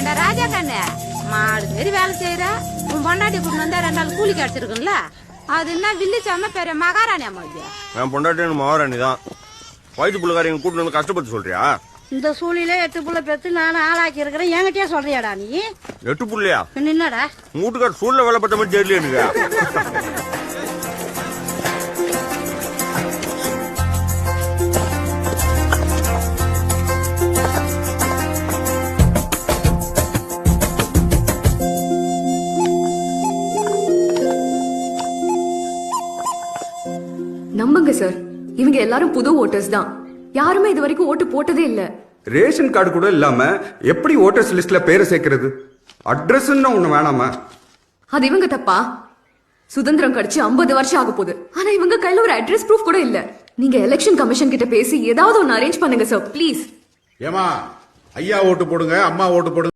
ஏண்டா ராஜா கண்ணு மாடு மாரி வேலை செய்யற உன் பொண்டாட்டி கூட்டு வந்தா 2 நாள் கூலி கிடைச்சிருக்குல்ல. அது என்ன வில்லிச்சாம பெரிய மகாராணி அம்மா. என் பொண்டாட்டி மகாராணி தான். வயிற்று புள்ளக்காரங்க கூட்டு வந்து கஷ்டப்பட்டு சொல்றியா? இந்த சூழ்நிலை 8 புள்ள பெத்து நானும் ஆளாக்கி இருக்கிறேன். என்கிட்டயே சொல்றியாடா நீ? 8 புள்ளையா? என்னடா மூட்டுக்கார சூழ்நிலை வேலை பட்ட மாதிரி தெரியல எனக்கு. நம்புங்க சார், இவங்க எல்லாரும் புது ஓட்டர்ஸ் தான். யாருமே இது வரைக்கும் ஓட்டு போட்டதே இல்ல. ரேஷன் கார்டு கூட இல்லாம எப்படி ஓட்டர்ஸ் லிஸ்ட்ல பேரை சேர்க்கிறது? அட்ரஸ் ஒண்ணு வேணாமா? அது இவங்க தப்பா? சுதந்திரம் கடிச்சு 50 வருஷம் ஆக போகுது. ஆனா இவங்க கையில ஒரு அட்ரஸ் ப்ரூஃப் கூட இல்ல. நீங்க எலெக்ஷன் கமிஷன் கிட்ட பேசி ஏதாவது ஒன்னு அரேஞ்ச் பண்ணுங்க சார், ப்ளீஸ். ஏமா ஐயா ஓட்டு போடுங்க, அம்மா ஓட்டு போடுங்க.